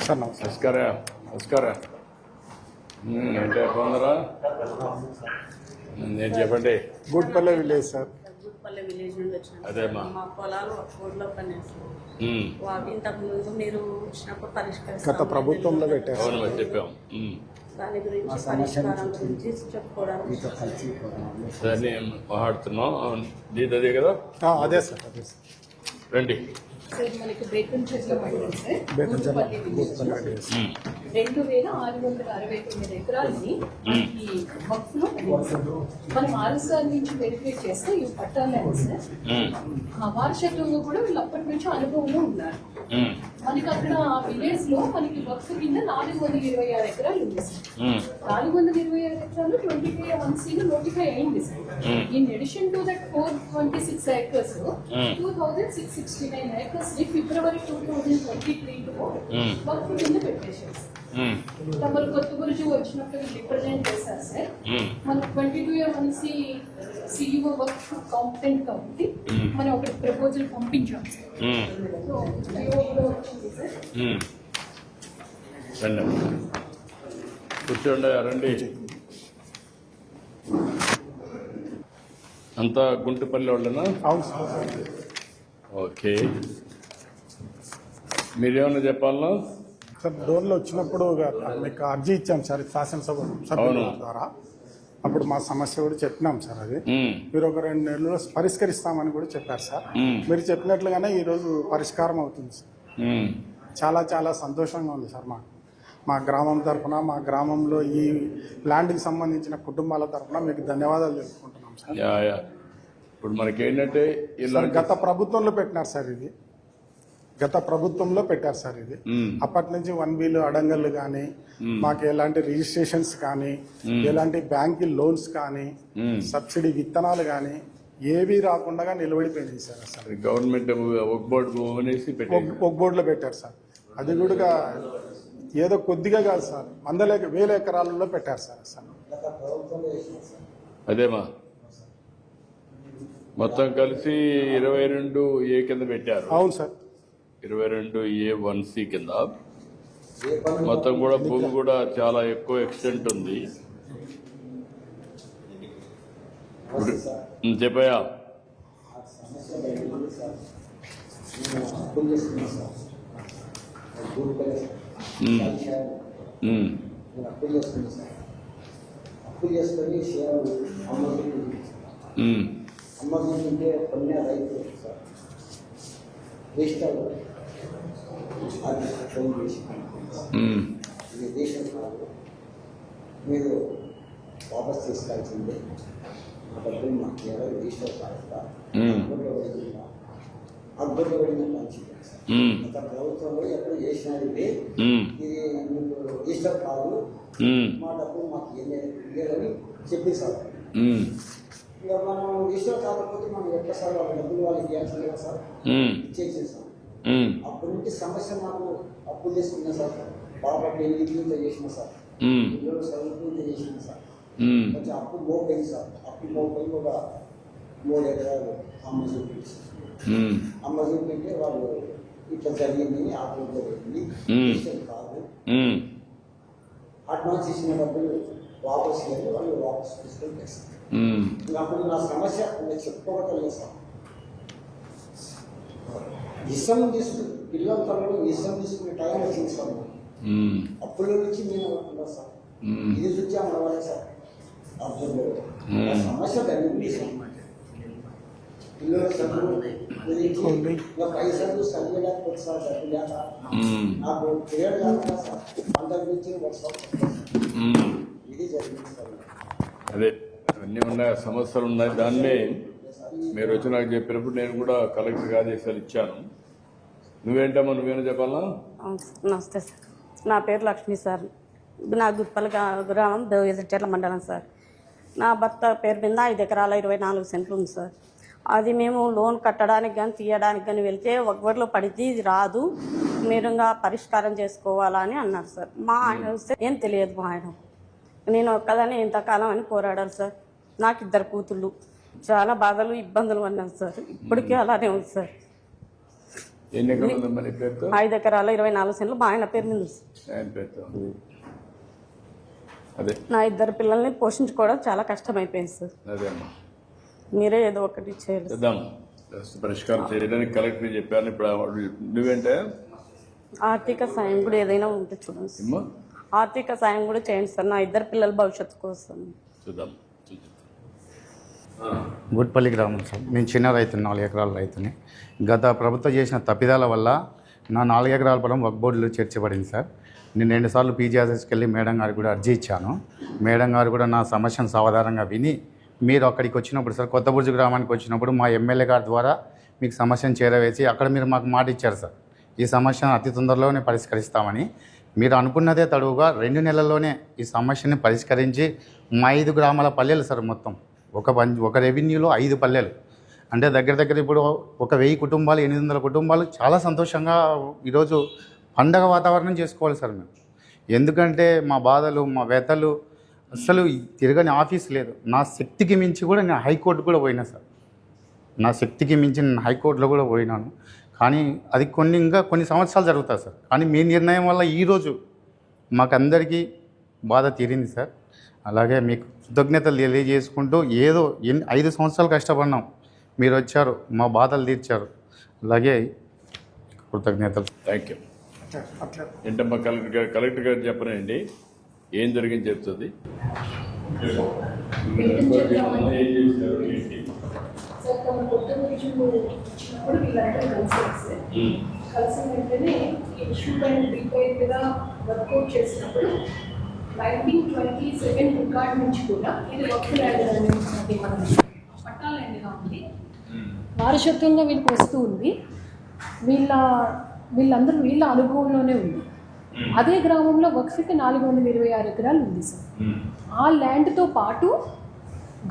Sir నమస్ಕಾರ నమస్ಕಾರ ఏంటి బాగున్నారా? నేను చెప్పండి. గూడ్పల్లె విలేజ్ సార్. గూడ్పల్లె విలేజ్ నుండి వచ్చినాం. అదేమ్మా. మా పొలాలు ఊర్లో పనిచేస్తాం. ఇంతకు ముందు మీరు వచ్చినప్పుడు పరిష్కరిస్తాం. గత ప్రభుత్వంలో పెట్టారు. అవును చెప్పాం. దాని గురించి పరిష్కారం గురించి చెప్పుకోవడానికి దాన్ని మాట్లాడుతున్నాం. దీని అదే కదా? అదే సార్, అదే సార్. రండి. సార్ మనకి బేకన్ చెట్ల మండలం సార్, గూడ్పల్లె గూడ్పల్లి విలేజ్. 2669 ఎకరాలని ఈ వక్ఫ్ లో మనం ఆర్ఎస్ఆర్ నుంచి వెరిఫై చేస్తే ఈ పట్టాలని సార్ వారసత్వంగా కూడా వీళ్ళు అప్పటి నుంచి అనుభవంలో ఉన్నారు. మనకి అక్కడ విలేజ్ లో మనకి వక్ఫ్ కింద 426 ఎకరాలు ఉంది సార్. 426 ఎకరాలు 25 నోటిఫై అయింది sir. In addition to that 426 acres 2669 acres ని ఫిబ్రవరి 2023 లో వక్ఫ్ కింద పెట్టేశారు సార్. తమరు కొత్త గురించి వచ్చినప్పుడు రిప్రజెంట్ చేశారు సార్. మన 22 సిఇఓ వర్క్ కాంపిటెంట్ కాబట్టి మనం ఒక ప్రపోజల్ పంపించాం సార్. కూర్చోండి. రండి. అంతా గుంటుపల్లి వాళ్ళనా? అవును సార్. ఓకే, మీరేమన్నా చెప్పాలనా? సార్ డోర్లో వచ్చినప్పుడు మీకు అర్జీ ఇచ్చాం సార్ శాసనసభ సభ్యుల ద్వారా. అప్పుడు మా సమస్య కూడా చెప్పినాం సార్. అది మీరు ఒక 2 నెలల్లో పరిష్కరిస్తామని కూడా చెప్పారు సార్. మీరు చెప్పినట్లుగానే ఈరోజు పరిష్కారం అవుతుంది సార్. చాలా చాలా సంతోషంగా ఉంది సార్. మా గ్రామం తరఫున, మా గ్రామంలో ఈ ల్యాండ్కి సంబంధించిన కుటుంబాల తరఫున మీకు ధన్యవాదాలు తెలుపుకుంటున్నాం సార్. ఇప్పుడు మనకేంటంటే గత ప్రభుత్వంలో పెట్టినారు సార్. ఇది గత ప్రభుత్వంలో పెట్టారు సార్. ఇది అప్పటి నుంచి 1B అడంగళ్ళు కానీ, మాకు ఎలాంటి రిజిస్ట్రేషన్స్ కానీ, ఎలాంటి బ్యాంక్ లోన్స్ కానీ, సబ్సిడీ విత్తనాలు కానీ ఏవి రాకుండా నిలబడిపోయింది సార్. అసలు గవర్నమెంట్ ఒక బోర్డులో పెట్టారు సార్. అది కూడా ఏదో కొద్దిగా కాదు సార్, 100,000 ఎకరాలలో పెట్టారు సార్. అసలు అదేమా మొత్తం కలిసి 22A కింద పెట్టారు. అవును సార్. 22A1C కింద మొత్తం కూడా భూమి కూడా చాలా ఎక్కువ ఎక్స్టెంట్ ఉంది. చెప్పయా? అమ్మకుంటే కొన్ని రైతు సార్ దేశాలు అది ఫోన్ చేసి ఇది దేశం కాదు, మీరు వాపస్ తీసుకోవాల్సిందే, మా డబ్బులు మాకు ఎవరు రిజిస్టర్ కాదు. అక్బర్లో పడిన కాన్సిక్వెన్స్ గత ప్రభుత్వంలో ఎప్పుడు చేసినది ఇది మీకు రిజిస్టర్ కాదు, మా డబ్బులు మాకు ఇవ్వాలని చెప్పి సార్. ఇక మనం రిజిస్టర్ కాకపోతే మనం ఎట్లా సార్ వాళ్ళ డబ్బులు వాళ్ళకి ఇవ్వాల్సింది కదా సార్, ఇచ్చేసాం. అప్పటి నుంచి సమస్య మాకు అప్పులు చేసుకున్నా సార్. బాబా పెళ్లితో చేసిన సార్, పిల్లలు చదువుకుంటే చేసిన సార్. కొంచెం అప్పు మోపోయింది సార్. అప్పు మోపోయి ఒక 3 ఎకరాలు అమ్మ చూపించి వాళ్ళు ఇట్లా జరిగిందని ఆ ఊళ్ళో పెట్టింది. కాదు, అడ్వాన్స్ ఇచ్చిన డబ్బులు వాపస్ ఇవ్వాలి, వాళ్ళు వాపస్ తీసుకొని తెస్తారు. అప్పుడు నా సమస్య చెప్పుకోవటం లేదు సార్. ఇష్టం తీసుకుని పిల్లల తల్లు ఇష్టం తీసుకునే టైం వచ్చింది సార్. అప్పుల నుంచి నేను అనుకున్నా సార్. ఇది చూసి అమ్మవాలి సార్. అప్పుడు సమస్య కలిగింది సార్. పిల్లల చదువు ఇంకా పైసలు చదివేలేకపోతే సార్, డబ్బు లేక నాకు పీరియడ్ కాకుండా సార్ అందరి నుంచి ఇది జరిగింది సార్. అదే అన్నీ ఉన్నాయి, సమస్యలు ఉన్నాయి. దాన్నే మీరు వచ్చి నాకు చెప్పినప్పుడు నేను కూడా కలెక్టర్కి ఆదేశాలు ఇచ్చాను. నువ్వేంటమ్మా, నువ్వేనా చెప్పాలా? నమస్తే సార్, నా పేరు లక్ష్మి సార్. నా గుప్పల గ్రామం చెట్ల మండలం సార్. నా భర్త పేరు మీద 5 ఎకరాల 24 సెంట్లు ఉంది సార్. అది మేము లోన్ కట్టడానికి కానీ తీయడానికి కానీ వెళ్తే ఒకవరిలో పడితే ఇది రాదు, మీరుగా పరిష్కారం చేసుకోవాలని అన్నారు సార్. మా ఆయన వస్తే ఏం తెలియదు. మా ఆయన నేను ఒక్కదాన్ని ఎంతకాలం అని పోరాడాను సార్. నాకు 2 కూతుళ్ళు, చాలా బాధలు ఇబ్బందులు పడినాను సార్. ఇప్పటికీ అలానే ఉంది సార్. ఎన్ని ఎకరాలు ఉందమ్మా నీ పేరుతో? 5 ఎకరాల 24 సెంట్లు మా ఆయన పేరు మీద ఉంది సార్. ఆయన పేరుతో అదే నా 2 పిల్లల్ని పోషించుకోవడం చాలా కష్టమైపోయింది సార్. అదే అమ్మా మీరే ఏదో ఒకటి చేయాలి సార్. చేద్దాం. పరిష్కారం చేయడానికి కలెక్టర్ చెప్పాను. ఇప్పుడు నువ్వేంటే ఆర్థిక సాయం కూడా ఏదైనా ఉంటే చూడండి సార్. అమ్మా ఆర్థిక సాయం కూడా చేయండి సార్, నా 2 పిల్లల భవిష్యత్తు కోసం. చూద్దాం. గుట్పల్లి గ్రామం సార్. నేను చిన్న రైతుని, 4 ఎకరాల రైతుని. గత ప్రభుత్వం చేసిన తప్పిదాల వల్ల నా 4 ఎకరాల పొలం వక్ఫ్ బోర్డులో చేర్చబడింది సార్. నేను 2 సార్లు పీజీఆర్ఎస్కి వెళ్ళి మేడం గారికి కూడా అర్జీ ఇచ్చాను. మేడం గారు కూడా నా సమస్యను సావధానంగా విని మీరు అక్కడికి వచ్చినప్పుడు సార్, కొత్తబుర్జు గ్రామానికి వచ్చినప్పుడు మా ఎమ్మెల్యే గారి ద్వారా మీకు సమస్యను చేరవేసి అక్కడ మీరు మాకు మాట ఇచ్చారు సార్, ఈ సమస్యను అతి తొందరలోనే పరిష్కరిస్తామని. మీరు అనుకున్నదే తడువుగా 2 నెలల్లోనే ఈ సమస్యని పరిష్కరించి మా 5 గ్రామాల పల్లెలు సార్, మొత్తం ఒక రెవెన్యూలో 5 పల్లెలు అంటే దగ్గర ఇప్పుడు ఒక 1000 కుటుంబాలు, 800 కుటుంబాలు చాలా సంతోషంగా ఈరోజు పండగ వాతావరణం చేసుకోవాలి సార్ మేము. ఎందుకంటే మా బాధలు, మా వ్యతలు అసలు తిరగని ఆఫీస్ లేదు. నా శక్తికి మించి కూడా నేను హైకోర్టు కూడా పోయినా సార్, నా శక్తికి మించి నేను హైకోర్టులో కూడా పోయినాను. కానీ అది కొన్ని సంవత్సరాలు జరుగుతుంది సార్. కానీ మీ నిర్ణయం వల్ల ఈరోజు మాకందరికీ బాధ తీరింది సార్. అలాగే మీకు కృతజ్ఞతలు తెలియజేసుకుంటూ, ఏదో 5 సంవత్సరాలు కష్టపడినాం, మీరు వచ్చారు, మా బాధలు తీర్చారు. అలాగే కృతజ్ఞతలు. Thank you. అట్లా ఏంటమ్మా కలెక్టర్ గారు చెప్పనండి ఏం జరిగింది చెప్తుంది. సార్ తమ కొత్త విజన్ వచ్చినప్పుడు వీళ్ళందరూ కలిసి కలిసిన వెంటనే ఈ ఇష్యూ పైన డీటెయిల్గా వర్కౌట్ చేసినప్పుడు 1927 రికార్డ్ నుంచి కూడా ఇది వక్ఫ్ ల్యాండ్ అనేది మన పట్టా ల్యాండ్గా ఉంది, వారసత్వంగా వీళ్ళకి వస్తూ ఉంది. వీళ్ళందరూ వీళ్ళ అనుభవంలోనే ఉంది. అదే గ్రామంలో వక్ఫ్కి 426 ఎకరాలు ఉంది సార్. ఆ ల్యాండ్తో పాటు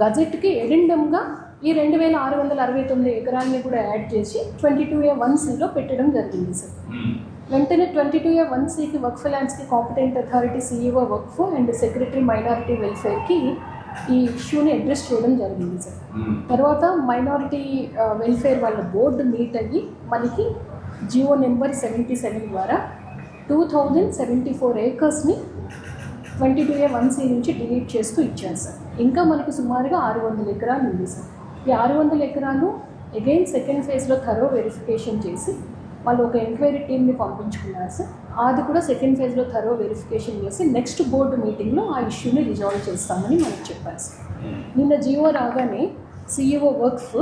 గజెట్కి ఎడెండంగా ఈ 2669 ఎకరాలని కూడా యాడ్ చేసి 22A1Cలో పెట్టడం జరిగింది సార్. వెంటనే 22A1Cకి వక్ఫ్ ల్యాండ్స్కి కాంపిటెంట్ అథారిటీ CEO వక్ఫ్ అండ్ సెక్రటరీ మైనారిటీ వెల్ఫేర్కి ఈ ఇష్యూని అడ్రస్ చేయడం జరిగింది సార్. తర్వాత మైనారిటీ వెల్ఫేర్ వాళ్ళ బోర్డు మీట్ అయ్యి మనకి జియో నెంబర్ 77 ద్వారా 2074 ఏకర్స్ని 22A1C నుంచి డిలీట్ చేస్తూ ఇచ్చారు సార్. ఇంకా మనకు సుమారుగా 600 ఎకరాలు ఉంది సార్. ఈ 600 ఎకరాలు అగైన్ సెకండ్ ఫేజ్లో థరో వెరిఫికేషన్ చేసి వాళ్ళు ఒక ఎంక్వైరీ టీమ్ని పంపించుకున్నారు సార్. అది కూడా సెకండ్ ఫేజ్లో థరో వెరిఫికేషన్ చేసి నెక్స్ట్ బోర్డు మీటింగ్లో ఆ ఇష్యూని రిజాల్వ్ చేస్తామని మనకు చెప్పారు సార్. నిన్న జియో రాగానే CEO వక్ఫ్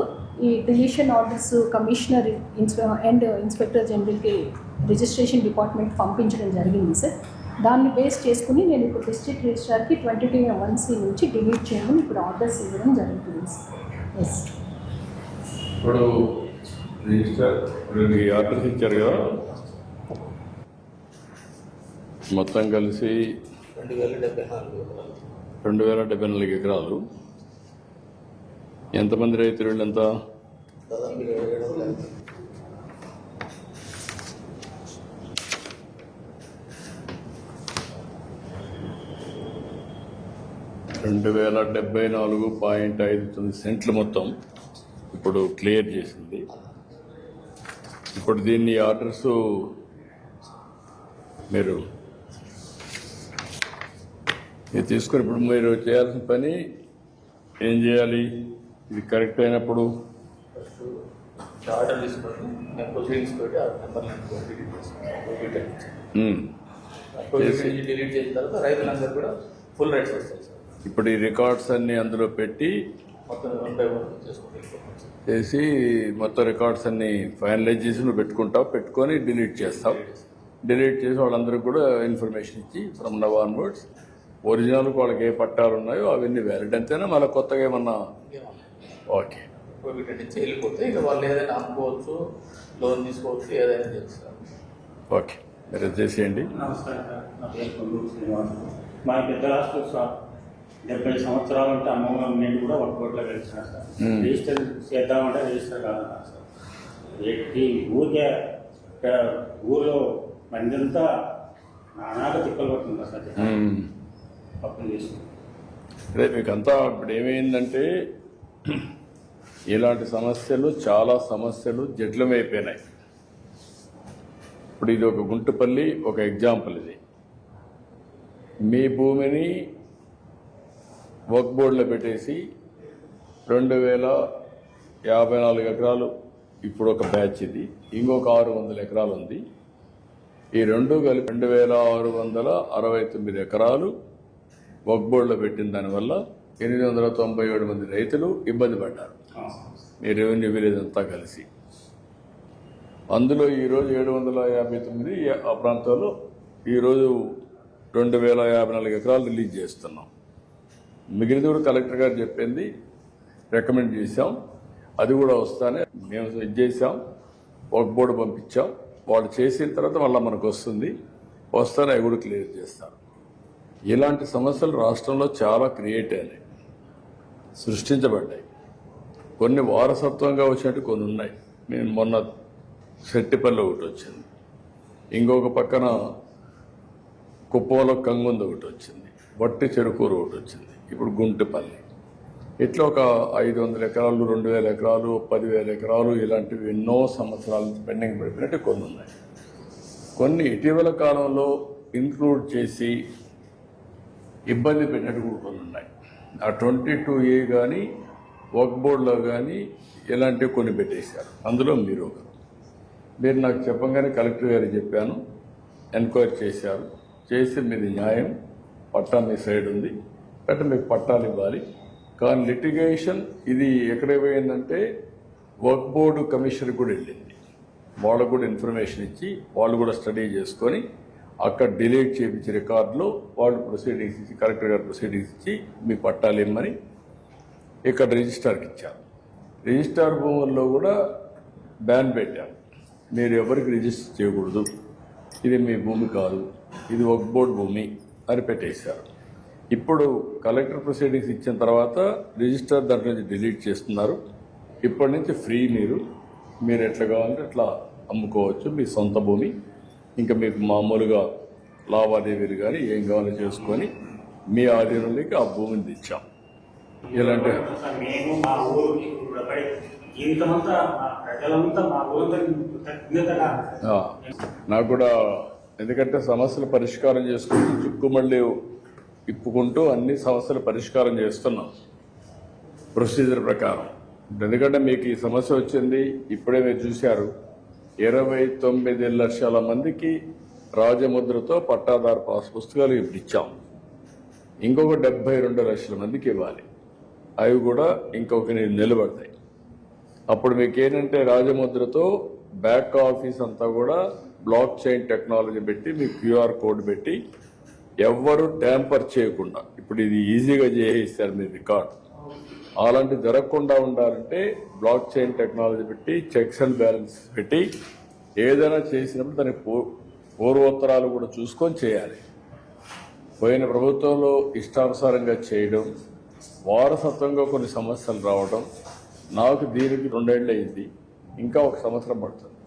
ఈ deletion orders commissioner and inspector జనరల్కి రిజిస్ట్రేషన్ డిపార్ట్మెంట్ పంపించడం జరిగింది సార్. దాన్ని బేస్ చేసుకుని నేను ఇప్పుడు డిస్ట్రిక్ట్ రిజిస్ట్రార్కి 22A1C నుంచి డిలీట్ చేయమని ఇప్పుడు ఆర్డర్స్ ఇవ్వడం జరుగుతుంది సార్. ఎస్ ఇప్పుడు రిజిస్టర్ ఆర్డర్స్ ఇచ్చారు కదా, మొత్తం కలిసి 2074 ఎకరాలు. ఎంతమంది రైతులు వీళ్ళంతా? దాదాపు 27 2,074.59 సెంట్లు మొత్తం ఇప్పుడు క్లియర్ చేసింది. ఇప్పుడు దీన్ని ఆర్డర్స్ మీరు తీసుకుని ఇప్పుడు మీరు చేయాల్సిన పని ఏం చేయాలి? ఇది కరెక్ట్ అయినప్పుడు ఆర్డర్ తీసుకొని నేను ప్రొసీడింగ్స్ తోటి ఆ నెంబర్లను డిలీట్ చేసిన తర్వాత రైతులందరూ కూడా ఫుల్ రైట్స్ వస్తాయి సార్. ఇప్పుడు ఈ రికార్డ్స్ అన్ని అందులో పెట్టి మొత్తం 1 by 1 చేసుకుంటాం. చేసి మొత్తం రికార్డ్స్ అన్ని ఫైనలైజ్ చేసి నువ్వు పెట్టుకుంటావు, పెట్టుకొని డిలీట్ చేస్తావు. డిలీట్ చేసి వాళ్ళందరికీ కూడా ఇన్ఫర్మేషన్ ఇచ్చి ఫ్రమ్ నవ్ ఆన్వర్డ్స్ ఒరిజినల్ వాళ్ళకి ఏ పట్టాలు ఉన్నాయో అవన్నీ వ్యాలిడ్ అంతేనా? మళ్ళీ కొత్తగా ఏమన్నా? ఓకే, వీటి నుంచి వెళ్ళిపోతే ఇక వాళ్ళు ఏదైనా అమ్ముకోవచ్చు, లోన్ తీసుకోవచ్చు, ఏదైనా చేస్తారు. ఓకే, మీరు చేసేయండి. నమస్కారం సార్, నా పేరు కొల్లూరు శ్రీనివాస్. మా పెద్ద రాష్ట్రం సార్ 70 సంవత్సరాలు అంటే అమ్మవారు నేను కూడా ఒక కోట్లో కలిసిన సార్. రిజిస్టర్ చేద్దామంటే రిజిస్టర్ కాదన్నారు సార్. ఈ ఊళ్ళో మందంతా నానాక తిక్కలు పడుతుందా సార్, అప్పులు చేసుకుంటాం. అదే మీకంతా ఇప్పుడు ఏమైందంటే ఇలాంటి సమస్యలు చాలా సమస్యలు జటిలమైపోయినాయి. ఇప్పుడు ఇది ఒక గుంటుపల్లి ఒక ఎగ్జాంపుల్. ఇది మీ భూమిని వర్క్ బోర్డులో పెట్టేసి 2054 ఎకరాలు ఇప్పుడు ఒక బ్యాచ్, ఇది ఇంకొక 600 ఎకరాలు ఉంది. ఈ రెండు కలిపి 2669 ఎకరాలు వర్క్ బోర్డులో పెట్టిన దానివల్ల 897 మంది రైతులు ఇబ్బంది పడ్డారు, ఈ రెవెన్యూ విలేజ్ అంతా కలిసి. అందులో ఈరోజు 759 ఆ ప్రాంతాల్లో ఈరోజు 2054 ఎకరాలు రిలీజ్ చేస్తున్నాం. మిగిలిన కూడా కలెక్టర్ గారు చెప్పింది రికమెండ్ చేశాం, అది కూడా వస్తానే మేము ఇది చేసాం, వర్క్ బోర్డు పంపించాం. వాళ్ళు చేసిన తర్వాత మళ్ళీ మనకు వస్తానే అవి కూడా క్లియర్ చేస్తారు. ఇలాంటి సమస్యలు రాష్ట్రంలో చాలా క్రియేట్ అయినాయి, సృష్టించబడ్డాయి. కొన్ని వారసత్వంగా వచ్చినట్టు కొన్ని ఉన్నాయి. నేను మొన్న శెట్టిపల్లి ఒకటి వచ్చింది, ఇంకొక పక్కన కుప్పంలో కంగుంది ఒకటి వచ్చింది, వట్టి చెరుకూరు ఒకటి వచ్చింది, ఇప్పుడు గుంటుపల్లి. ఇట్లా ఒక 500 ఎకరాలు, 2000 ఎకరాలు, 10,000 ఎకరాలు ఇలాంటివి ఎన్నో సంవత్సరాల నుంచి పెండింగ్ పడిపోయినట్టు కొన్ని ఉన్నాయి. కొన్ని ఇటీవల కాలంలో ఇంక్లూడ్ చేసి ఇబ్బంది పెట్టినట్టు కూడా కొన్ని ఉన్నాయి. ఆ 22A కానీ వర్క్ బోర్డులో కానీ ఇలాంటివి కొన్ని పెట్టేశారు. అందులో మీరు ఒకరు. మీరు నాకు చెప్పగానే కలెక్టర్ గారికి చెప్పాను, ఎంక్వైరీ చేశారు. చేసి మీది న్యాయం, పట్టా మీ సైడ్ ఉంది, కాబట్టి మీకు పట్టాలు ఇవ్వాలి. కానీ లిటిగేషన్ ఇది ఎక్కడ పోయిందంటే వర్క్ బోర్డు కమిషన్ కూడా వెళ్ళింది. వాళ్ళకు కూడా ఇన్ఫర్మేషన్ ఇచ్చి వాళ్ళు కూడా స్టడీ చేసుకొని అక్కడ డిలీట్ చేయించి రికార్డులో వాళ్ళు ప్రొసీడింగ్స్ ఇచ్చి, కలెక్టర్ గారు ప్రొసీడింగ్స్ ఇచ్చి మీ పట్టాలు ఇమ్మని ఇక్కడ రిజిస్ట్రార్కి ఇచ్చారు. రిజిస్ట్రార్ భూముల్లో కూడా బ్యాన్ పెట్టారు, మీరు ఎవరికి రిజిస్టర్ చేయకూడదు, ఇది మీ భూమి కాదు, ఇది వర్క్ బోర్డు భూమి అని పెట్టేశారు. ఇప్పుడు కలెక్టర్ ప్రొసీడింగ్స్ ఇచ్చిన తర్వాత రిజిస్టర్ దాంట్లో నుంచి డిలీట్ చేస్తున్నారు. ఇప్పటి నుంచి ఫ్రీ, మీరు ఎట్లా కావాలంటే అట్లా అమ్ముకోవచ్చు మీ సొంత భూమి. ఇంకా మీకు మామూలుగా లావాదేవీలు కానీ ఏం కావాలో చేసుకొని మీ ఆధీనంలోకి ఆ భూమిని తెచ్చాం. ఇలాంటి మేము మా ఊరికి జీవితమంతా మా ప్రజలంతా మా ఊరంతా నాకు కూడా, ఎందుకంటే సమస్యలు పరిష్కారం చేసుకుంటూ చిక్కుమళ్ళీ ఇప్పుకుంటూ అన్ని సమస్యలు పరిష్కారం చేస్తున్నాం ప్రొసీజర్ ప్రకారం. ఎందుకంటే మీకు ఈ సమస్య వచ్చింది, ఇప్పుడే మీరు చూశారు, 29 లక్షల మందికి రాజముద్రతో పట్టాదారు పాస్ పుస్తకాలు ఇప్పుడు ఇచ్చాం. ఇంకొక 72 లక్షల మందికి ఇవ్వాలి, అవి కూడా ఇంకొక నిలబడతాయి. అప్పుడు మీకు ఏంటంటే రాజముద్రతో బ్యాక్ ఆఫీస్ అంతా కూడా బ్లాక్ చైన్ టెక్నాలజీ పెట్టి మీకు QR కోడ్ పెట్టి ఎవ్వరు ట్యాంపర్ చేయకుండా, ఇప్పుడు ఇది ఈజీగా చేసేస్తారు మీ రికార్డ్. అలాంటి జరగకుండా ఉండాలంటే బ్లాక్ చైన్ టెక్నాలజీ పెట్టి చెక్స్ అండ్ బ్యాలెన్స్ పెట్టి ఏదైనా చేసినప్పుడు దాని పూర్వోత్తరాలు కూడా చూసుకొని చేయాలి. పోయిన ప్రభుత్వంలో ఇష్టానుసారంగా చేయడం, వారసత్వంగా కొన్ని సమస్యలు రావడం, నాకు దీనికి 2 ఏళ్ళు అయింది, ఇంకా 1 సంవత్సరం పడుతుంది,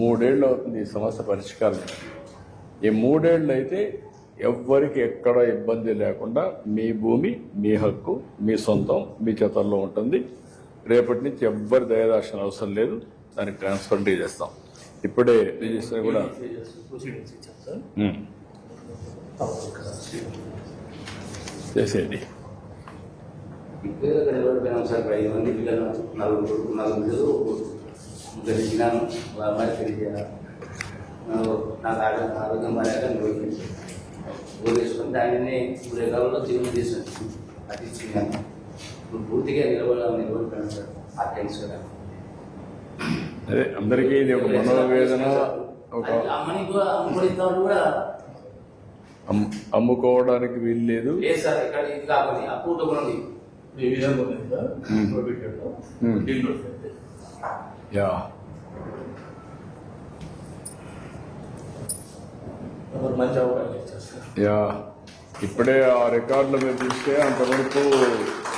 3 ఏళ్ళు అవుతుంది ఈ సమస్య పరిష్కారం. ఈ 3 ఏళ్ళు అయితే ఎవ్వరికి ఎక్కడ ఇబ్బంది లేకుండా మీ భూమి, మీ హక్కు, మీ సొంతం, మీ చేతల్లో ఉంటుంది. రేపటి నుంచి ఎవ్వరి దయదార్శన అవసరం లేదు, దానికి ట్రాన్స్పరెంట్గా చేస్తాం. ఇప్పుడే రిజిస్టర్ కూడా చేసేది. సార్ 5 మంది పిల్లలు, 4 గెలిచినాను, అమ్మాయి తెలియజేయాలి. నాకు ఆరోగ్యం బాగా ఊరేసుకొని దానిని 3 ఎకరాల్లో తిరిగి తీసాను, అది ఇచ్చినాను. ఇప్పుడు పూర్తిగా నిలబడిపోయాను సార్. ఆ టెన్స్ కదా, అదే అందరికీ ఇది ఒక మనోవేదన. ఒక అమ్ముకోవడానికి వీలు లేదు సార్. ఇక్కడ ఇది కావాలి ఆ పూట కూడా ఉంది. యా మంచి అవకాశం ఇచ్చారు సార్. యా ఇప్పుడే ఆ రికార్డులో మీరు చూస్తే అంతవరకు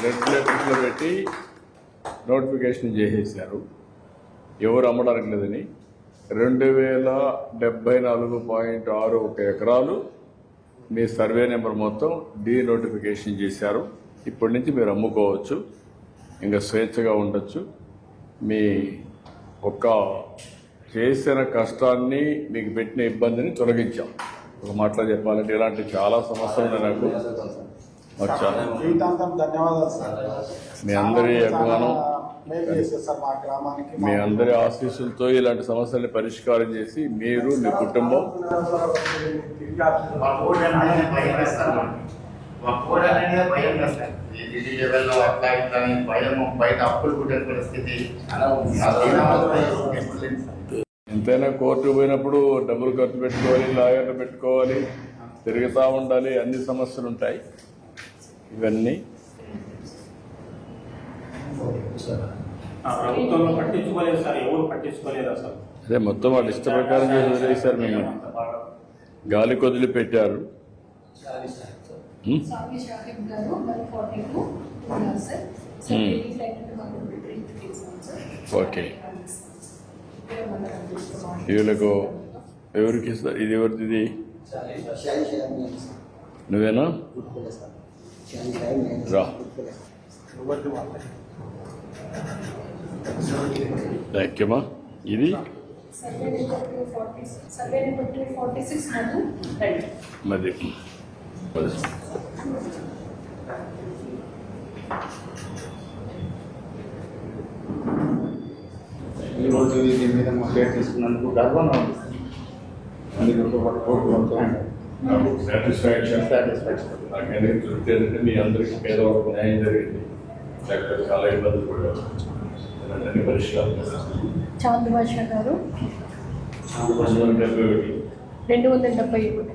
లెటర్స్లో పెట్టి నోటిఫికేషన్ చేసేసారు ఎవరు అమ్మడానికి లేదని. 2074.61 ఎకరాలు మీ సర్వే నెంబర్ మొత్తం డీనోటిఫికేషన్ చేశారు. ఇప్పటి నుంచి మీరు అమ్ముకోవచ్చు, ఇంకా స్వేచ్ఛగా ఉండొచ్చు. మీ ఒక్క చేసిన కష్టాన్ని మీకు పెట్టిన ఇబ్బందిని తొలగించాం. ఒక మాటలో చెప్పాలంటే ఇలాంటి చాలా సమస్యలు ఉన్నాయి నాకు. మాకు చాలా జీవితాంతం ధన్యవాదాలు సార్. మీ అందరి అభిమానం, మేలు చేశారు సార్ మా గ్రామానికి. మీ అందరి ఆశీస్సులతో ఇలాంటి సమస్యల్ని పరిష్కారం చేసి మీరు మీ కుటుంబం బయట అప్పులు పుట్టే పరిస్థితి ఎంతైనా కోర్టుకు పోయినప్పుడు డబ్బులు ఖర్చు పెట్టుకోవాలి, లాయర్లు పెట్టుకోవాలి, తిరుగుతూ ఉండాలి, అన్ని సమస్యలు ఉంటాయి. ఇవన్నీ ప్రభుత్వంలో పట్టించుకోలేదు సార్, ఎవరు పట్టించుకోలేదు అసలు. అదే మొత్తం వాళ్ళ ఇష్ట ప్రకారం చేసి వదిలేశారు. మిమ్మల్ని గాలి కొదిలి పెట్టారు. సామి షాహిద్ గారు 142 ఉన్నారు సార్. సార్ డైలీ క్లయింట్ మాకు రిట్రీట్ చేసాం సార్. ఓకే, వీళ్ళకు ఎవరికి ఇస్తారు? ఇది ఎవరిది? ఇది నువ్వేనా? రా, థ్యాంక్ యూ. ఇది సర్వే నెంబర్ 246 మధు రైట్. మరి ఈరోజు దీని మీద మా పేరు తీసుకున్నందుకు గర్వంగా ఉంది. మీ అందరికీ పేదవాళ్ళకు న్యాయం జరిగింది. లేకపోతే చాలా ఇబ్బందులు పడ్డారు. ఇలాంటి పరిష్కారం చాంద్ భాషా గారు 271.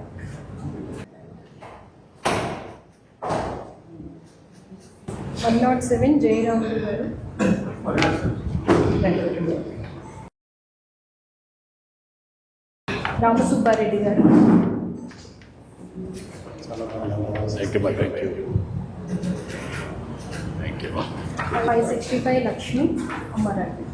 జయరాములు గారు రామసుబ్బారెడ్డి గారు థ్యాంక్ యూ. 565 లక్ష్మి అమ్మారెడ్డి.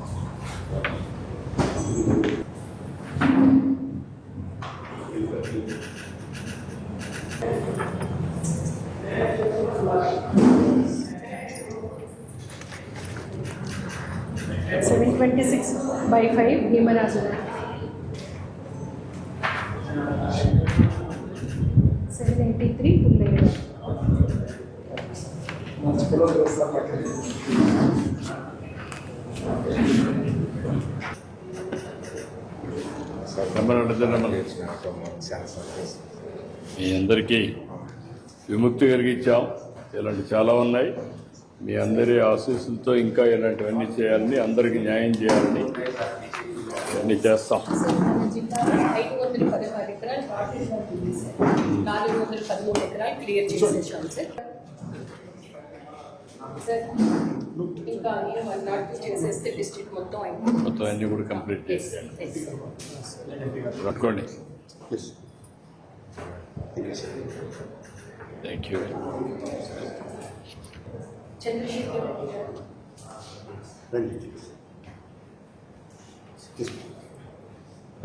$726/5 భీమరాజు గారు. 783 పుల్లయ్య గారు. మీ అందరికీ విముక్తి కలిగించాం. ఇలాంటి చాలా ఉన్నాయి. మీ అందరి ఆశీస్సులతో ఇంకా ఇలాంటివన్నీ చేయాలని, అందరికీ న్యాయం చేయాలని అన్నీ చేస్తాం. మన జిల్లాలో 516 ఎకరాలు వాటర్ ఉంది సార్. 413 ఎకరాలు క్లియర్ చేసేసాం సార్. సార్ ఇంకా 102 చేసేస్తే డిస్ట్రిక్ట్ మొత్తం అయిపోతుంది. మొత్తం అన్నీ కూడా కంప్లీట్ చేసేయండి. పట్టుకోండి. Thank you. చంద్రశేఖర్ రెడ్డి గారు.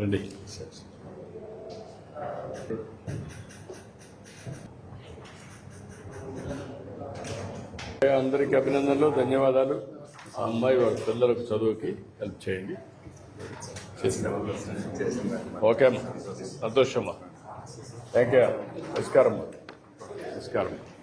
రండి. అందరికీ అభినందనలు, ధన్యవాదాలు. ఆ అమ్మాయి వాళ్ళ పిల్లలకు చదువుకి హెల్ప్ చేయండి. ఓకే అమ్మా, సంతోషమ్మా. Thank you. నమస్కారం.